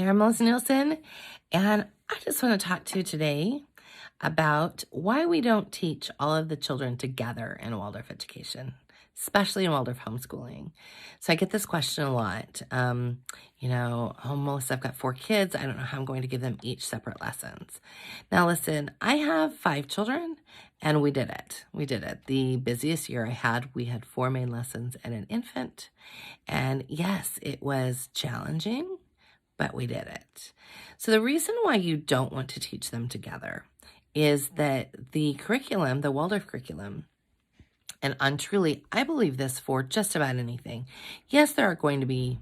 there, Melisa Nielsen, and I just want to talk to you today about why we don't teach all of the children together in Waldorf education, especially in Waldorf homeschooling. So I get this question a lot. Oh, Melissa, I've got 4 kids. I don't know how I'm going to give them each separate lessons. Now, listen, I have 5 children, and we did it. We did it. The busiest year I had, we had 4 main lessons and an infant. And yes, it was challenging, but we did it. So the reason why you don't want to teach them together is that the curriculum, the Waldorf curriculum, and untruly, I believe this for just about anything. Yes, there are going to be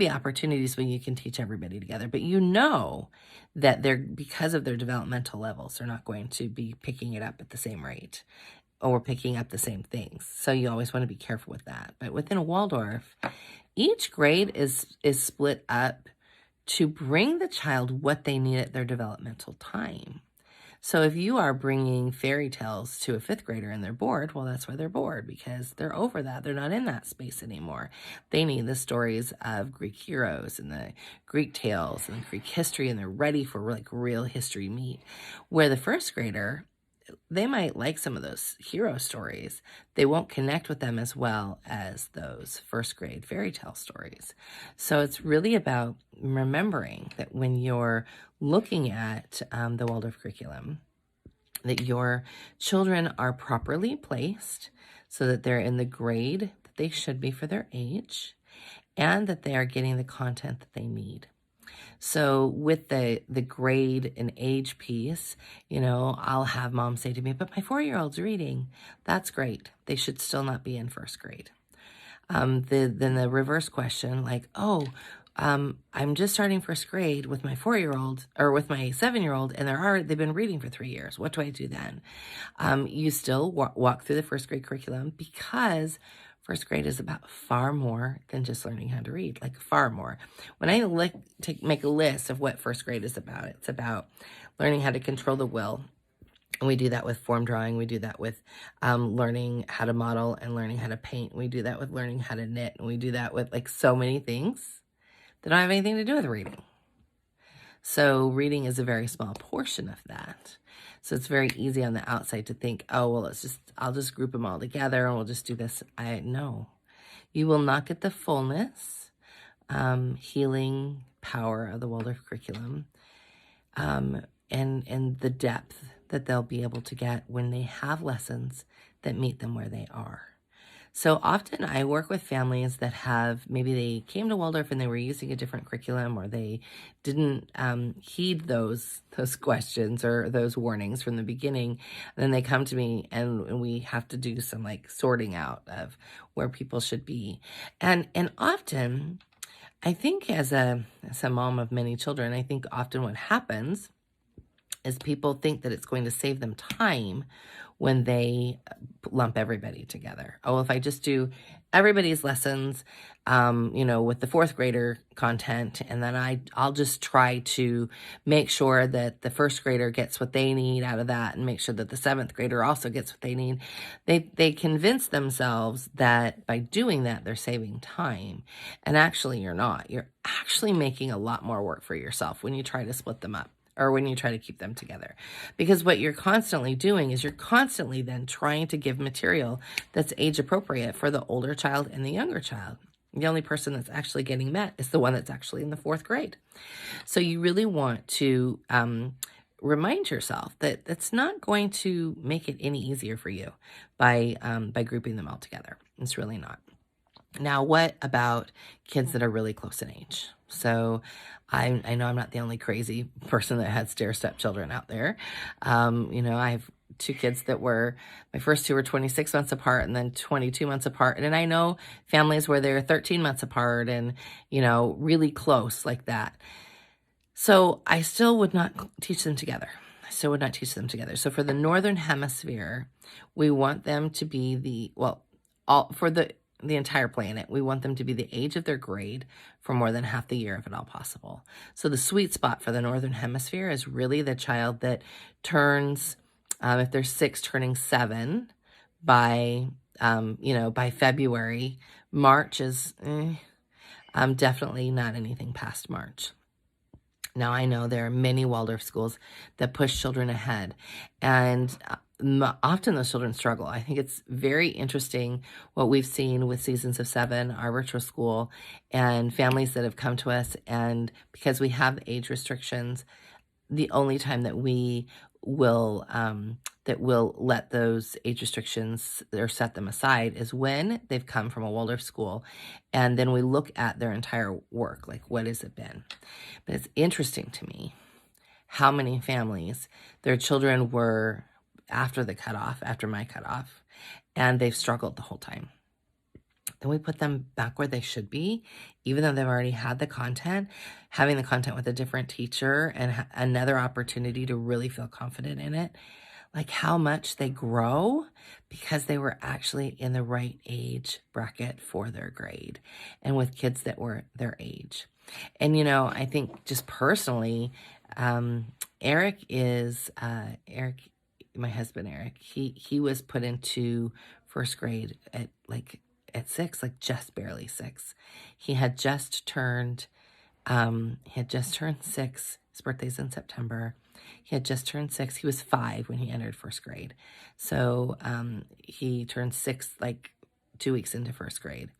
opportunities when you can teach everybody together, but you know that because of their developmental levels, they're not going to be picking it up at the same rate or picking up the same things. So you always want to be careful with that. But within a Waldorf, each grade is split up to bring the child what they need at their developmental time. So if you are bringing fairy tales to a 5th grader and they're bored, well, that's why they're bored, because they're over that. They're not in that space anymore. They need the stories of Greek heroes and the Greek tales and Greek history, and they're ready for like real history meat. Where the 1st grader, they might like some of those hero stories. They won't connect with them as well as those 1st grade fairy tale stories. So it's really about remembering that when you're looking at the Waldorf curriculum, that your children are properly placed so that they're in the grade that they should be for their age, and that they are getting the content that they need. So with the grade and age piece, I'll have mom say to me, but my 4-year-old's reading. That's great. They should still not be in 1st grade. Then the reverse question, like, I'm just starting 1st grade with my 4-year-old or with my 7-year-old, and they've been reading for 3 years. What do I do then? You still walk through the 1st grade curriculum, because 1st grade is about far more than just learning how to read, like far more. When I make a list of what 1st grade is about, it's about learning how to control the will. And we do that with form drawing. We do that with learning how to model and learning how to paint. We do that with learning how to knit. And we do that with like so many things that don't have anything to do with reading. So reading is a very small portion of that. So it's very easy on the outside to think, oh, well, I'll just group them all together and we'll just do this. No, you will not get the fullness, healing power of the Waldorf curriculum, and the depth that they'll be able to get when they have lessons that meet them where they are. So often I work with families that maybe they came to Waldorf and they were using a different curriculum, or they didn't heed those questions or those warnings from the beginning. And then they come to me and we have to do some like sorting out of where people should be. And often, I think as a mom of many children, I think often what happens is people think that it's going to save them time when they lump everybody together. Oh, if I just do everybody's lessons, with the 4th grader content, and then I'll just try to make sure that the 1st grader gets what they need out of that, and make sure that the 7th grader also gets what they need. They convince themselves that by doing that, they're saving time. And actually, you're not. You're actually making a lot more work for yourself when you try to split them up, or when you try to keep them together. Because what you're constantly doing is you're constantly then trying to give material that's age appropriate for the older child and the younger child. The only person that's actually getting met is the one that's actually in the 4th grade. So you really want to remind yourself that that's not going to make it any easier for you by grouping them all together. It's really not. Now, what about kids that are really close in age? So I know I'm not the only crazy person that had stair-step children out there. I have 2 kids my first 2 were 26 months apart and then 22 months apart. And I know families where they're 13 months apart and, really close like that. So I still would not teach them together. So for the Northern Hemisphere, we want them to be for the entire planet, we want them to be the age of their grade for more than half the year, if at all possible. So the sweet spot for the Northern Hemisphere is really the child that turns, if they're 6, turning 7 by February. March is definitely not anything past March. Now, I know there are many Waldorf schools that push children ahead, and often those children struggle. I think it's very interesting what we've seen with Seasons of Seven, our virtual school, and families that have come to us. And because we have age restrictions, the only time that we will let those age restrictions or set them aside is when they've come from a Waldorf school, and then we look at their entire work, like what has it been. But it's interesting to me how many families, their children were after the cutoff, after my cutoff, and they've struggled the whole time. And we put them back where they should be, even though they've already had the content, having the content with a different teacher and another opportunity to really feel confident in it. Like how much they grow because they were actually in the right age bracket for their grade and with kids that were their age. And, I think just personally, Eric, my husband, Eric, he was put into first grade at 6, like just barely 6. He had just turned 6. His birthday's in September. He had just turned 6. He was 5 when he entered first grade. So he turned 6 like 2 weeks into first grade.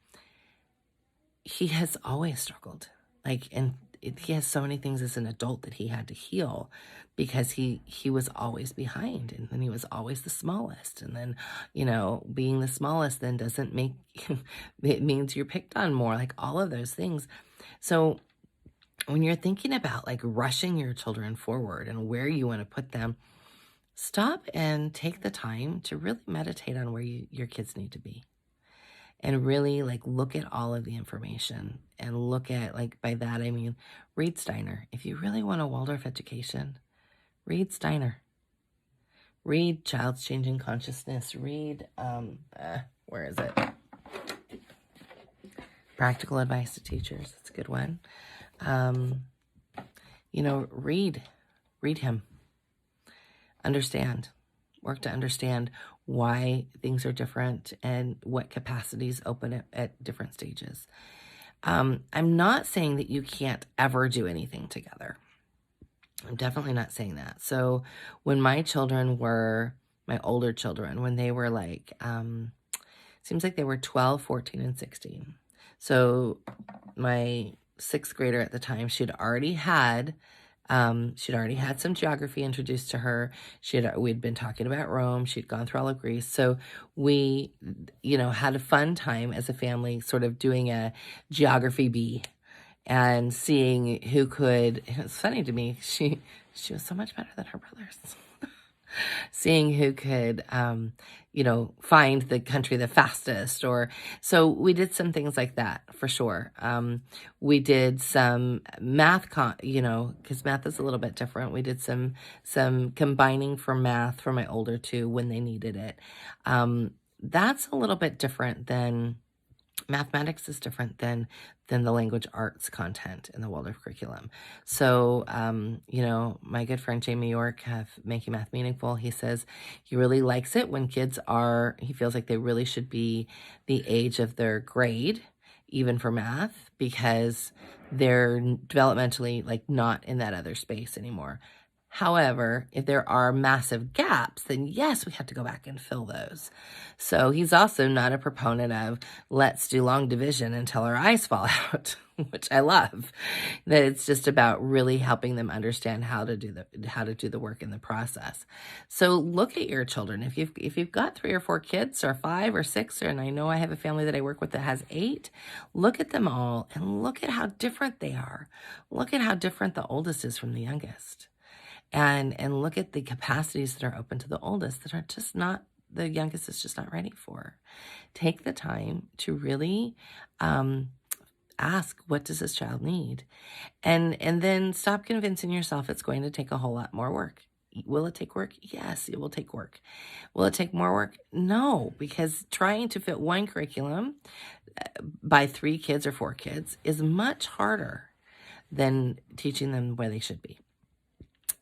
He has always struggled. And he has so many things as an adult that he had to heal because he was always behind, and then he was always the smallest. And then, being the smallest then doesn't make, it means you're picked on more, like all of those things. So when you're thinking about like rushing your children forward and where you want to put them, stop and take the time to really meditate on where your kids need to be. And really look at all of the information and look at, by that I mean, read Steiner. If you really want a Waldorf education, read Steiner. Read Child's Changing Consciousness. Read, where is it? Practical Advice to Teachers. That's a good one. Read him. Understand. Work to understand why things are different and what capacities open at different stages. I'm not saying that you can't ever do anything together. I'm definitely not saying that. So when my older children, when they were seems like they were 12, 14, and 16. So my 6th grader at the time, she'd already had some geography introduced to her. We'd been talking about Rome. She'd gone through all of Greece. So we, had a fun time as a family sort of doing a geography bee and seeing who could, it's funny to me, she was so much better than her brothers. Seeing who could, find the country the fastest, so we did some things like that for sure. We did some math, because math is a little bit different. We did some combining for math for my older two when they needed it. That's a little bit different than mathematics is different than the language arts content in the Waldorf curriculum. So, my good friend Jamie York of Making Math Meaningful, he says he really likes it when kids he feels like they really should be the age of their grade, even for math, because they're developmentally not in that other space anymore. However, if there are massive gaps, then yes, we have to go back and fill those. So he's also not a proponent of let's do long division until our eyes fall out, which I love. That it's just about really helping them understand how to do the work in the process. So look at your children. If you've got 3 or 4 kids, or 5 or 6, and I know I have a family that I work with that has 8, look at them all and look at how different they are. Look at how different the oldest is from the youngest. And look at the capacities that are open to the oldest that are just not, the youngest is just not ready for. Take the time to really ask, what does this child need? And then stop convincing yourself it's going to take a whole lot more work. Will it take work? Yes, it will take work. Will it take more work? No, because trying to fit one curriculum by 3 kids or 4 kids is much harder than teaching them where they should be.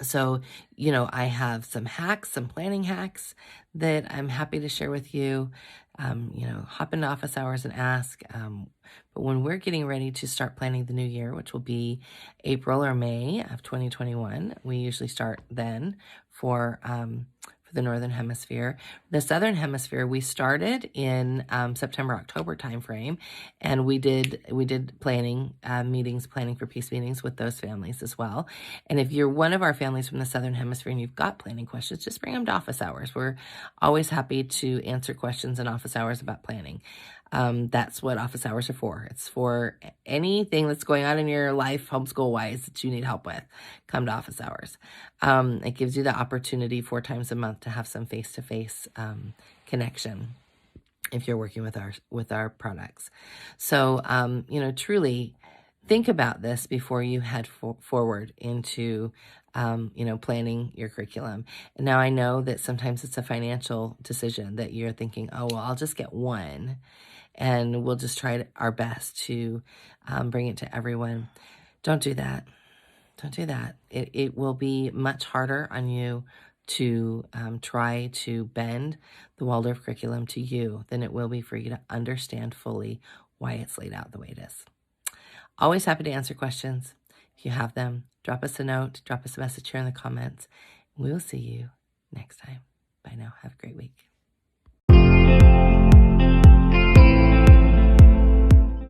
So, I have some hacks, some planning hacks that I'm happy to share with you. hop into office hours and ask. But when we're getting ready to start planning the new year, which will be April or May of 2021, we usually start then for the Northern Hemisphere. The Southern Hemisphere, we started in September, October timeframe, and we did planning meetings, planning for peace meetings with those families as well. And if you're one of our families from the Southern Hemisphere and you've got planning questions, just bring them to office hours. We're always happy to answer questions in office hours about planning. That's what office hours are for. It's for anything that's going on in your life, homeschool-wise, that you need help with. Come to office hours. It gives you the opportunity 4 times a month to have some face-to-face connection if you're working with our products. So, truly think about this before you head forward into planning your curriculum. And now I know that sometimes it's a financial decision that you're thinking, oh, well, I'll just get one and we'll just try our best to bring it to everyone. Don't do that. Don't do that. It will be much harder on you to try to bend the Waldorf curriculum to you than it will be for you to understand fully why it's laid out the way it is. Always happy to answer questions. If you have them, drop us a note, drop us a message here in the comments. We will see you next time. Bye now. Have a great week.